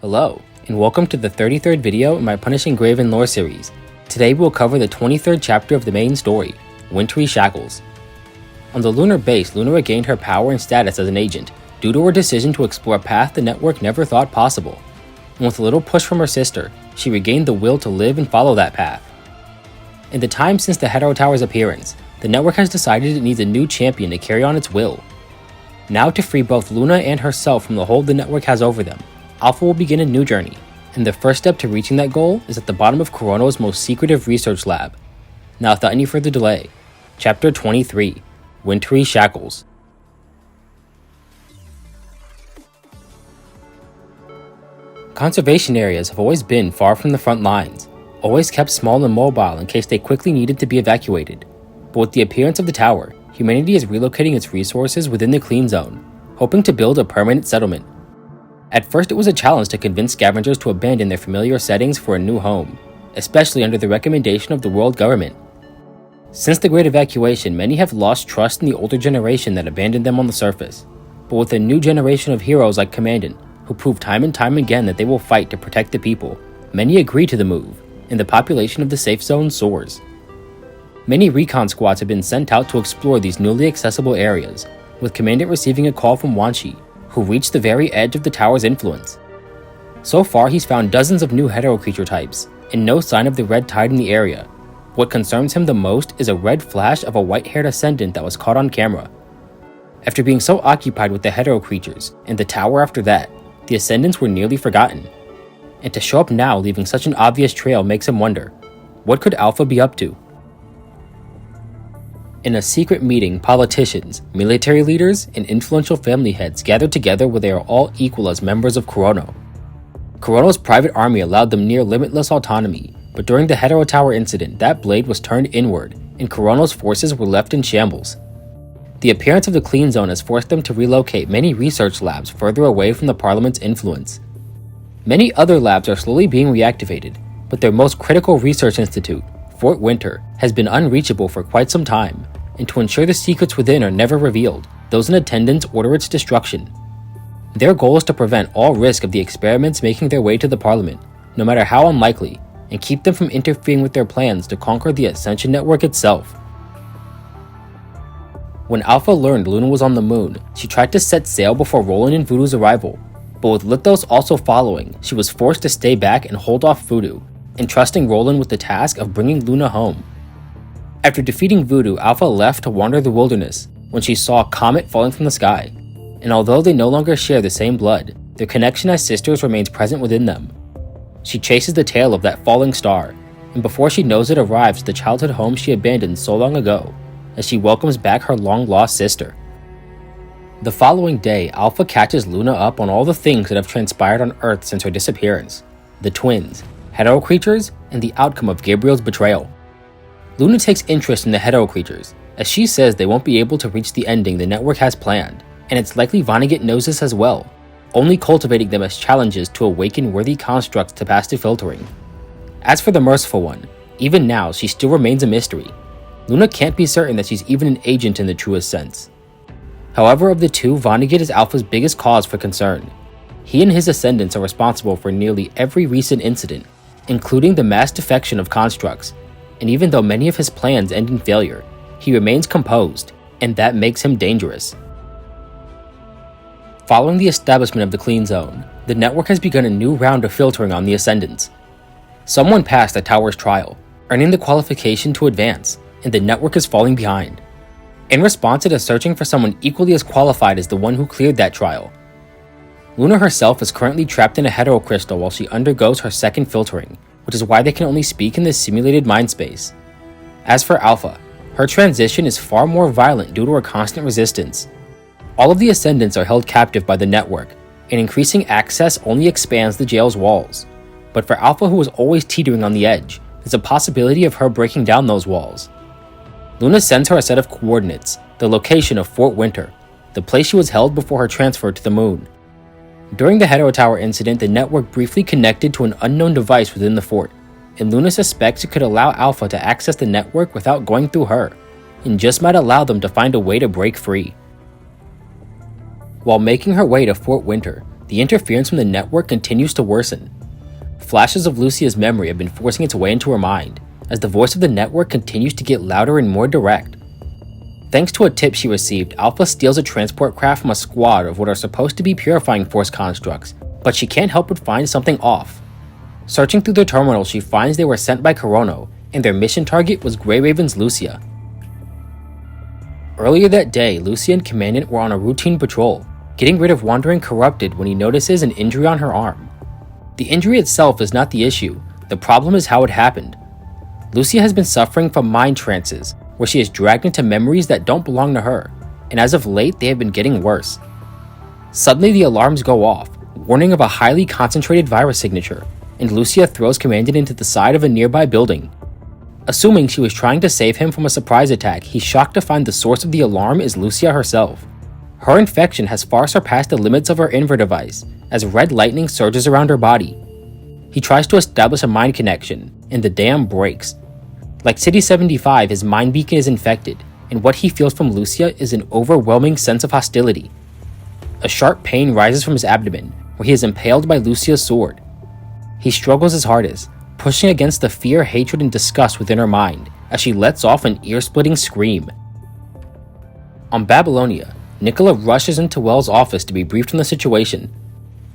Hello, and welcome to the 33rd video in my Punishing Graven lore series. Today we'll cover the 23rd chapter of the main story, Wintry Shackles. On the lunar base, Luna regained her power and status as an agent, due to her decision to explore a path the network never thought possible. And with a little push from her sister, she regained the will to live and follow that path. In the time since the Hetero Tower's appearance, the network has decided it needs a new champion to carry on its will. Now to free both Luna and herself from the hold the network has over them, Alpha will begin a new journey, and the first step to reaching that goal is at the bottom of Corono's most secretive research lab. Now without any further delay, Chapter 23, Wintry Shackles. Conservation areas have always been far from the front lines, always kept small and mobile in case they quickly needed to be evacuated. But with the appearance of the tower, humanity is relocating its resources within the clean zone, hoping to build a permanent settlement. At first it was a challenge to convince scavengers to abandon their familiar settings for a new home, especially under the recommendation of the world government. Since the Great Evacuation, many have lost trust in the older generation that abandoned them on the surface. But with a new generation of heroes like Commandant, who prove time and time again that they will fight to protect the people, many agree to the move, and the population of the safe zone soars. Many recon squads have been sent out to explore these newly accessible areas, with Commandant receiving a call from Wintry, who reached the very edge of the tower's influence. So far he's found dozens of new hetero creature types, and no sign of the red tide in the area. What concerns him the most is a red flash of a white-haired ascendant that was caught on camera. After being so occupied with the hetero creatures, and the tower after that, the ascendants were nearly forgotten. And to show up now leaving such an obvious trail makes him wonder, what could Alpha be up to? In a secret meeting, politicians, military leaders, and influential family heads gathered together where they are all equal as members of Corono. Corono's private army allowed them near limitless autonomy, but during the Hetero Tower incident, that blade was turned inward, and Corono's forces were left in shambles. The appearance of the clean zone has forced them to relocate many research labs further away from the Parliament's influence. Many other labs are slowly being reactivated, but their most critical research institute, Fort Winter, has been unreachable for quite some time, and to ensure the secrets within are never revealed, those in attendance order its destruction. Their goal is to prevent all risk of the experiments making their way to the Parliament, no matter how unlikely, and keep them from interfering with their plans to conquer the Ascension Network itself. When Alpha learned Luna was on the moon, she tried to set sail before Roland and Voodoo's arrival, but with Lithos also following, she was forced to stay back and hold off Voodoo, entrusting Roland with the task of bringing Luna home. After defeating Voodoo, Alpha left to wander the wilderness when she saw a comet falling from the sky, and although they no longer share the same blood, their connection as sisters remains present within them. She chases the tail of that falling star, and before she knows it arrives to the childhood home she abandoned so long ago, as she welcomes back her long-lost sister. The following day, Alpha catches Luna up on all the things that have transpired on Earth since her disappearance, the twins, hetero creatures, and the outcome of Gabriel's betrayal. Luna takes interest in the hetero creatures, as she says they won't be able to reach the ending the network has planned, and it's likely Vonnegut knows this as well, only cultivating them as challenges to awaken worthy constructs to pass to filtering. As for the Merciful One, even now she still remains a mystery. Luna can't be certain that she's even an agent in the truest sense. However, of the two, Vonnegut is Alpha's biggest cause for concern. He and his ascendants are responsible for nearly every recent incident, including the mass defection of constructs, and even though many of his plans end in failure, he remains composed, and that makes him dangerous. Following the establishment of the clean zone, the network has begun a new round of filtering on the ascendants. Someone passed the tower's trial, earning the qualification to advance, and the network is falling behind. In response, it is searching for someone equally as qualified as the one who cleared that trial. Luna herself is currently trapped in a hetero crystal while she undergoes her second filtering, which is why they can only speak in this simulated mind space. As for Alpha, her transition is far more violent due to her constant resistance. All of the ascendants are held captive by the network, and increasing access only expands the jail's walls. But for Alpha, who is always teetering on the edge, there's a possibility of her breaking down those walls. Luna sends her a set of coordinates, the location of Fort Winter, the place she was held before her transfer to the moon. During the Hetero Tower incident, the network briefly connected to an unknown device within the fort, and Luna suspects it could allow Alpha to access the network without going through her, and just might allow them to find a way to break free. While making her way to Fort Winter, the interference from the network continues to worsen. Flashes of Lucia's memory have been forcing its way into her mind, as the voice of the network continues to get louder and more direct. Thanks to a tip she received, Alpha steals a transport craft from a squad of what are supposed to be purifying force constructs, but she can't help but find something off. Searching through the terminal, she finds they were sent by Corono, and their mission target was Grey Raven's Lucia. Earlier that day, Lucia and Commandant were on a routine patrol, getting rid of Wandering Corrupted when he notices an injury on her arm. The injury itself is not the issue, the problem is how it happened. Lucia has been suffering from mind trances, where she is dragged into memories that don't belong to her, and as of late they have been getting worse. Suddenly the alarms go off, warning of a highly concentrated virus signature, and Lucia throws Commandant into the side of a nearby building. Assuming she was trying to save him from a surprise attack, he's shocked to find the source of the alarm is Lucia herself. Her infection has far surpassed the limits of her Inver device, as red lightning surges around her body. He tries to establish a mind connection, and the dam breaks. Like City 75, his mind beacon is infected, and what he feels from Lucia is an overwhelming sense of hostility. A sharp pain rises from his abdomen, where he is impaled by Lucia's sword. He struggles his hardest, pushing against the fear, hatred, and disgust within her mind, as she lets off an ear-splitting scream. On Babylonia, Nicola rushes into Wells' office to be briefed on the situation.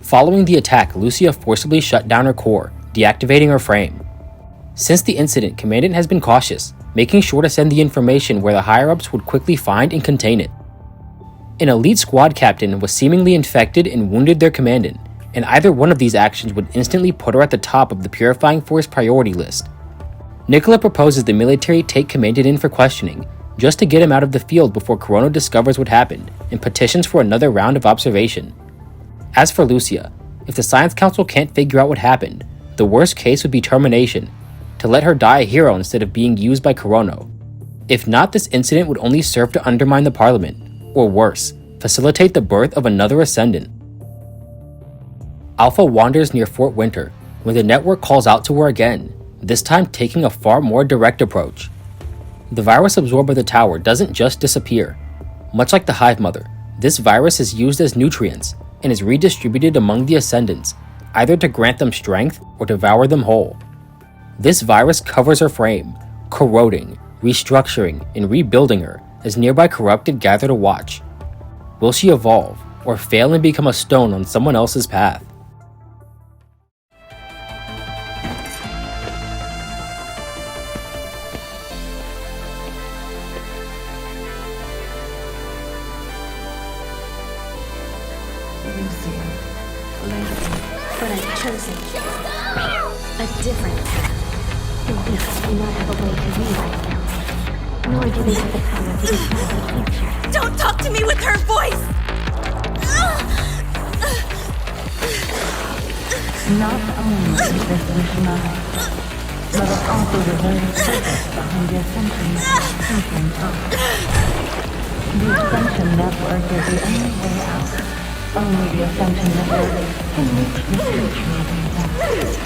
Following the attack, Lucia forcibly shut down her core, deactivating her frame. Since the incident, Commandant has been cautious, making sure to send the information where the higher-ups would quickly find and contain it. An elite squad captain was seemingly infected and wounded their commandant, and either one of these actions would instantly put her at the top of the Purifying Force priority list. Nicola proposes the military take Commandant in for questioning, just to get him out of the field before Corono discovers what happened, and petitions for another round of observation. As for Lucia, if the Science Council can't figure out what happened, the worst case would be termination, to let her die a hero instead of being used by Corono. If not, this incident would only serve to undermine the Parliament, or worse, facilitate the birth of another Ascendant. Alpha wanders near Fort Winter, when the network calls out to her again, this time taking a far more direct approach. The virus absorbed by the tower doesn't just disappear. Much like the Hive Mother, this virus is used as nutrients, and is redistributed among the Ascendants, either to grant them strength or devour them whole. This virus covers her frame, corroding, restructuring, and rebuilding her as nearby corrupted gather to watch. Will she evolve, or fail and become a stone on someone else's path? But I've chosen a different path. The Weeks do not have a way to rewrite them, nor do they have the power to decide the future. Don't talk to me with her voice! Not only is this wish mine, but it's also the very purpose behind the Ascension thinking thought. The Ascension Network is the only way out. Only the Ascension Network can reach the future of events.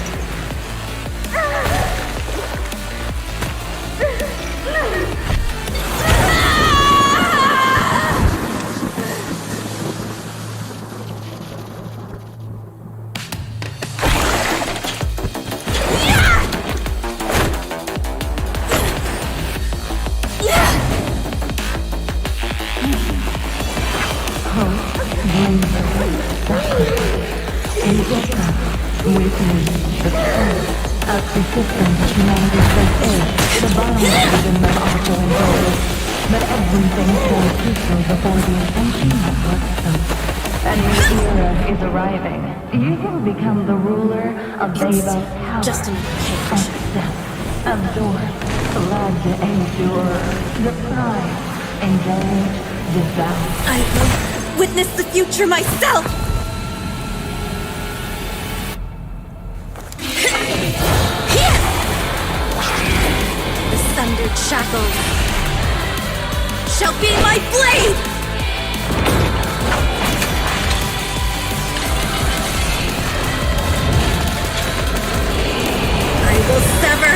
But everything stands peaceful before the Ascension Network itself. A new era is arriving. You will become the ruler of Beba's power. Just another cage. Accept, absorb, love to endure, deprive, engage, devour. I will witness the future myself! The sundered shackles shall be my blade! I will sever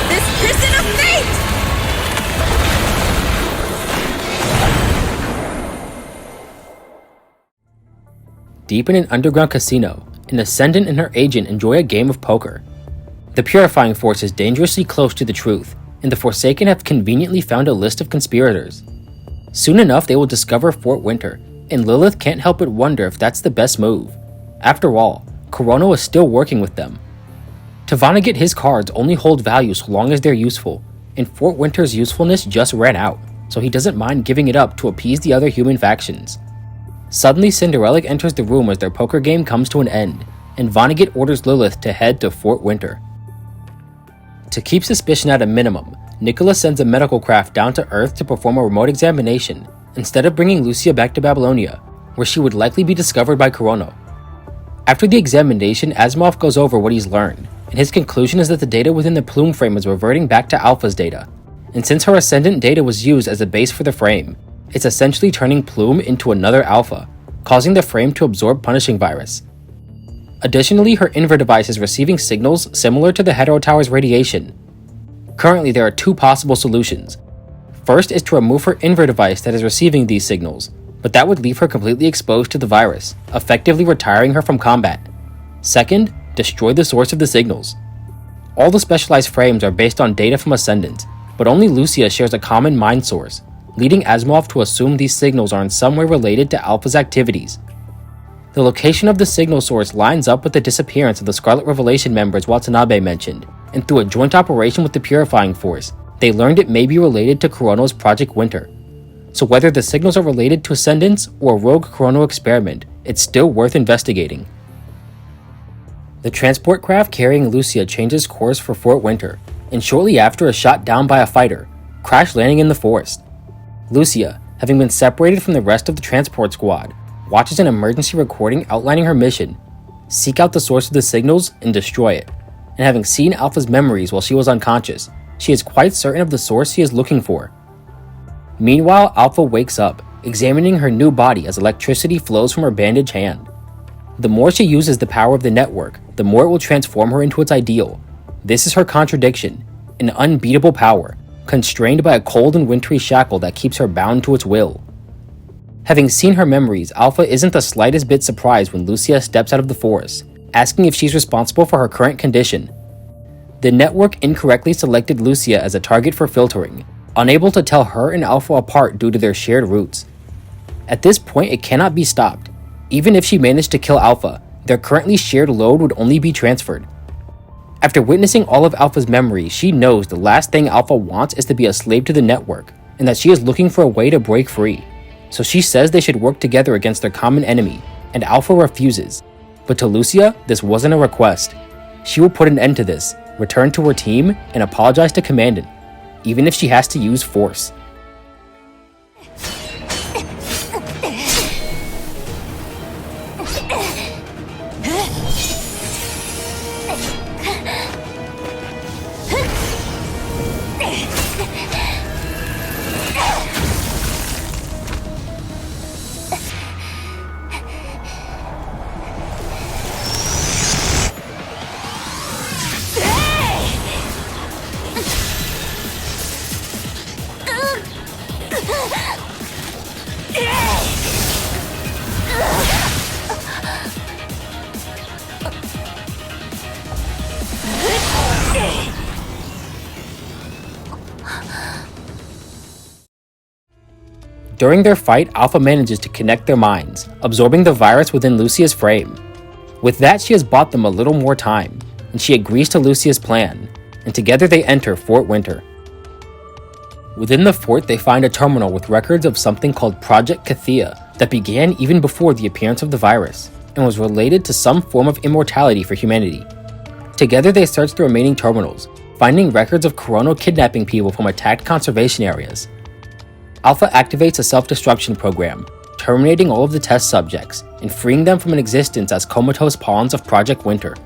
this prison of fate! deep in an underground casino, an Ascendant and her agent enjoy a game of poker. The Purifying Force is dangerously close to the truth, and the Forsaken have conveniently found a list of conspirators. Soon enough, they will discover Fort Winter, and Lilith can't help but wonder if that's the best move. After all, Kurono is still working with them. To Vonnegut, his cards only hold value so long as they're useful, and Fort Winter's usefulness just ran out, so he doesn't mind giving it up to appease the other human factions. Suddenly, Cinderella enters the room as their poker game comes to an end, and Vonnegut orders Lilith to head to Fort Winter. To keep suspicion at a minimum, Nicholas sends a medical craft down to Earth to perform a remote examination, instead of bringing Lucia back to Babylonia, where she would likely be discovered by Kurono. After the examination, Asimov goes over what he's learned, and his conclusion is that the data within the plume frame is reverting back to Alpha's data, and since her Ascendant data was used as a base for the frame, it's essentially turning Plume into another Alpha, causing the frame to absorb Punishing Virus. Additionally, her Inver device is receiving signals similar to the Hetero Tower's radiation. Currently, there are two possible solutions. First is to remove her Inver device that is receiving these signals, but that would leave her completely exposed to the virus, effectively retiring her from combat. Second, destroy the source of the signals. All the specialized frames are based on data from Ascendant, but only Lucia shares a common mind source, leading Asimov to assume these signals are in some way related to Alpha's activities. The location of the signal source lines up with the disappearance of the Scarlet Revelation members Watanabe mentioned, and through a joint operation with the Purifying Force, they learned it may be related to Kurono's Project Winter. So whether the signals are related to Ascendants or a rogue Kurono experiment, it's still worth investigating. The transport craft carrying Lucia changes course for Fort Winter, and shortly after is shot down by a fighter, crash landing in the forest. Lucia, having been separated from the rest of the transport squad, watches an emergency recording outlining her mission: seek out the source of the signals and destroy it. And having seen Alpha's memories while she was unconscious, she is quite certain of the source she is looking for. Meanwhile, Alpha wakes up, examining her new body as electricity flows from her bandaged hand. The more she uses the power of the network, the more it will transform her into its ideal. This is her contradiction, an unbeatable power, constrained by a cold and wintry shackle that keeps her bound to its will. Having seen her memories, Alpha isn't the slightest bit surprised when Lucia steps out of the forest, asking if she's responsible for her current condition. The network incorrectly selected Lucia as a target for filtering, unable to tell her and Alpha apart due to their shared roots. At this point, it cannot be stopped. Even if she managed to kill Alpha, their currently shared load would only be transferred. After witnessing all of Alpha's memories, she knows the last thing Alpha wants is to be a slave to the network, and that she is looking for a way to break free. So she says they should work together against their common enemy, and Alpha refuses. But to Lucia, this wasn't a request. She will put an end to this, return to her team, and apologize to Commandant, even if she has to use force. During their fight, Alpha manages to connect their minds, absorbing the virus within Lucia's frame. With that, she has bought them a little more time, and she agrees to Lucia's plan, and together they enter Fort Winter. Within the fort, they find a terminal with records of something called Project Kathia that began even before the appearance of the virus, and was related to some form of immortality for humanity. Together they search the remaining terminals, finding records of Kurono kidnapping people from attacked conservation areas. Alpha activates a self-destruction program, terminating all of the test subjects, and freeing them from an existence as comatose pawns of Project Winter.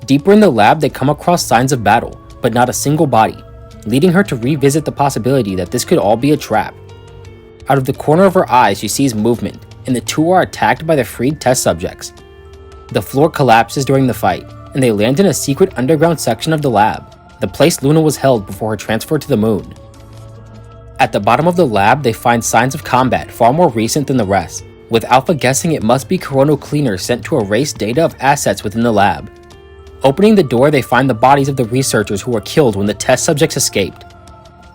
Deeper in the lab, they come across signs of battle, but not a single body, leading her to revisit the possibility that this could all be a trap. Out of the corner of her eye, she sees movement, and the two are attacked by the freed test subjects. The floor collapses during the fight, and they land in a secret underground section of the lab, the place Luna was held before her transfer to the moon. At the bottom of the lab, they find signs of combat far more recent than the rest, with Alpha guessing it must be coronal cleaners sent to erase data of assets within the lab. Opening the door, they find the bodies of the researchers who were killed when the test subjects escaped.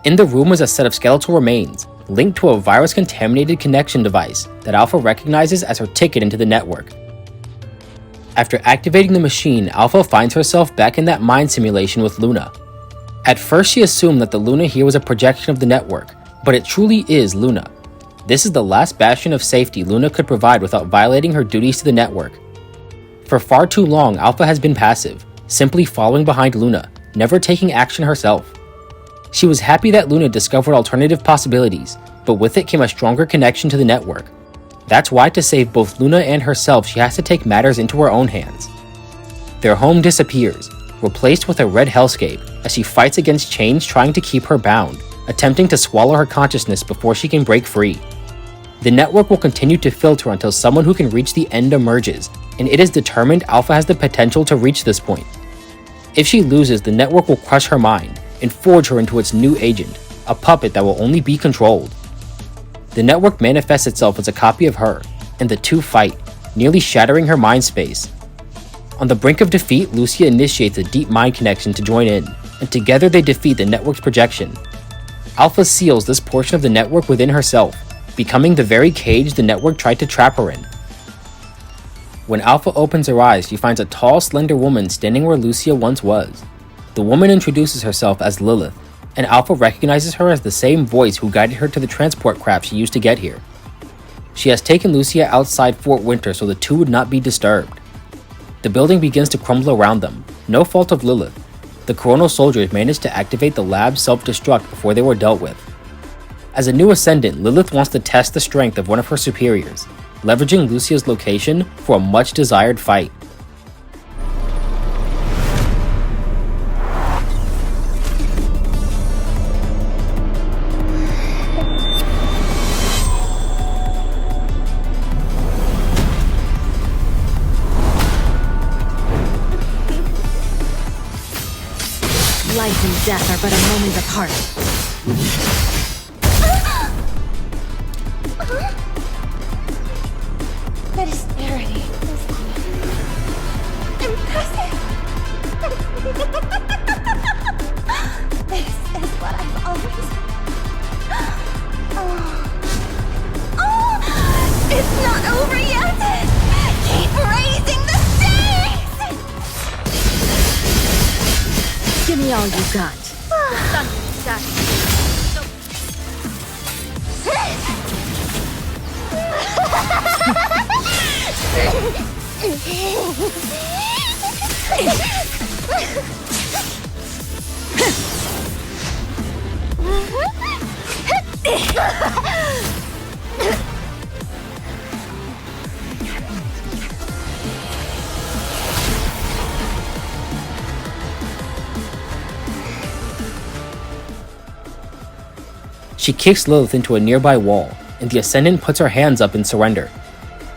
In the room was a set of skeletal remains, linked to a virus-contaminated connection device that Alpha recognizes as her ticket into the network. After activating the machine, Alpha finds herself back in that mind simulation with Luna. At first she assumed that the Luna here was a projection of the network, but it truly is Luna. This is the last bastion of safety Luna could provide without violating her duties to the network. For far too long, Alpha has been passive, simply following behind Luna, never taking action herself. She was happy that Luna discovered alternative possibilities, but with it came a stronger connection to the network. That's why to save both Luna and herself, she has to take matters into her own hands. Their home disappears, replaced with a red hellscape, as she fights against chains trying to keep her bound, attempting to swallow her consciousness before she can break free. The network will continue to filter until someone who can reach the end emerges, and it is determined Alpha has the potential to reach this point. If she loses, the network will crush her mind and forge her into its new agent, a puppet that will only be controlled. The network manifests itself as a copy of her, and the two fight, nearly shattering her mind space. On the brink of defeat, Lucia initiates a deep mind connection to join in, and together they defeat the network's projection. Alpha seals this portion of the network within herself, becoming the very cage the network tried to trap her in. When Alpha opens her eyes, she finds a tall, slender woman standing where Lucia once was. The woman introduces herself as Lilith, and Alpha recognizes her as the same voice who guided her to the transport craft she used to get here. She has taken Lucia outside Fort Wintry so the two would not be disturbed. The building begins to crumble around them, no fault of Lilith. The coronal soldiers managed to activate the lab's self-destruct before they were dealt with. As a new Ascendant, Lilith wants to test the strength of one of her superiors, leveraging Lucia's location for a much-desired fight. Life and death are but a moment apart. That is very impressive. This is what I've always... Oh, it's not over yet. Keep raising the stakes. Give me all you got. She kicks Lilith into a nearby wall, and the Ascendant puts her hands up in surrender.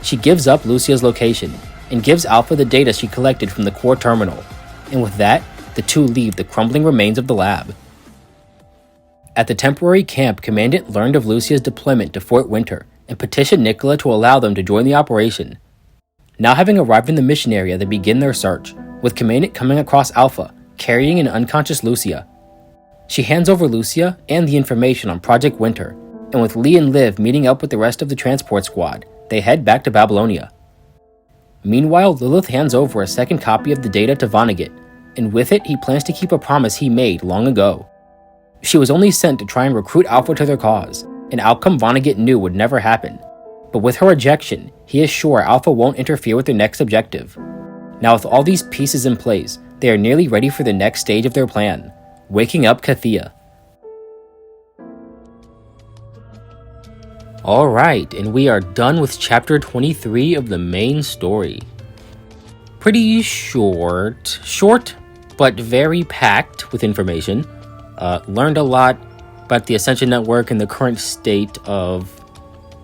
She gives up Lucia's location, and gives Alpha the data she collected from the core terminal, and with that, the two leave the crumbling remains of the lab. At the temporary camp, Commandant learned of Lucia's deployment to Fort Wintry, and petitioned Nicola to allow them to join the operation. Now having arrived in the mission area, they begin their search, with Commandant coming across Alpha, carrying an unconscious Lucia. She hands over Lucia and the information on Project Wintry, and with Lee and Liv meeting up with the rest of the transport squad, they head back to Babylonia. Meanwhile, Lilith hands over a second copy of the data to Vonnegut, and with it he plans to keep a promise he made long ago. She was only sent to try and recruit Alpha to their cause, an outcome Vonnegut knew would never happen. But with her ejection, he is sure Alpha won't interfere with their next objective. Now with all these pieces in place, they are nearly ready for the next stage of their plan, waking up Kathia. Alright, and we are done with chapter 23 of the main story. Pretty short, but very packed with information. Learned a lot about the Ascension Network and the current state of,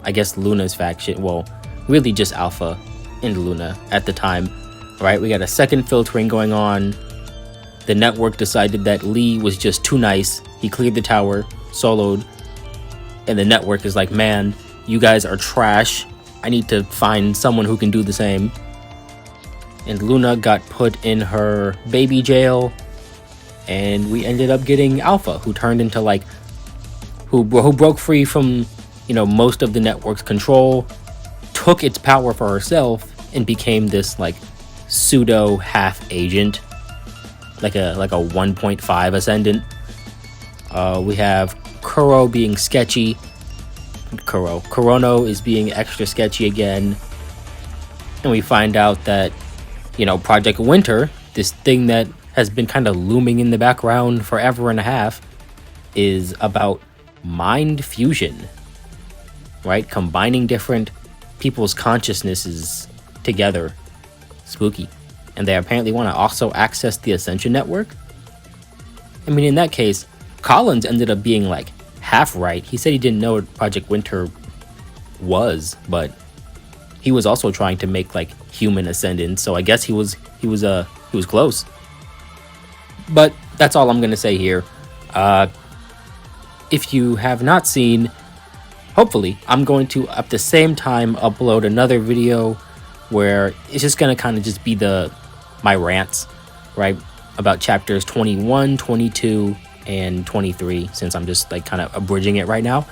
I guess, Luna's faction. Well, really just Alpha and Luna at the time. Right, we got a second filtering going on. The network decided that Lee was just too nice. He cleared the tower, soloed, and the network is like, man, you guys are trash. I need to find someone who can do the same. And Luna got put in her baby jail, and we ended up getting Alpha, who turned into like, who broke free from, most of the network's control, took its power for herself, and became this like pseudo half agent, like a 1.5 ascendant. We have Kuro being sketchy. Kurono is being extra sketchy again. And we find out that, Project Winter, this thing that has been kind of looming in the background forever and a half, is about mind fusion, right? Combining different people's consciousnesses together. Spooky. And they apparently want to also access the Ascension Network. I mean, in that case, Collins ended up being like half right. He said he didn't know what Project Winter was, but he was also trying to make like human ascendants. So I guess he was close. But that's all I'm gonna say here. If you have not seen, hopefully I'm going to at the same time upload another video where it's just gonna kind of just be my rants, right, about chapters 21, 22, and 23, since I'm just like kind of abridging it right now.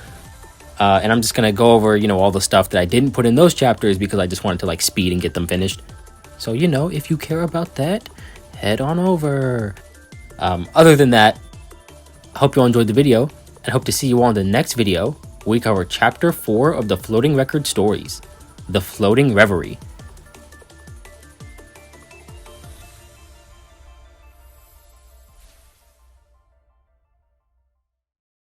And I'm just gonna go over, all the stuff that I didn't put in those chapters because I just wanted to like speed and get them finished. So, if you care about that, head on over. Other than that, I hope you all enjoyed the video, and hope to see you all in the next video. We cover chapter 4 of the Floating Record Stories, The Floating Reverie.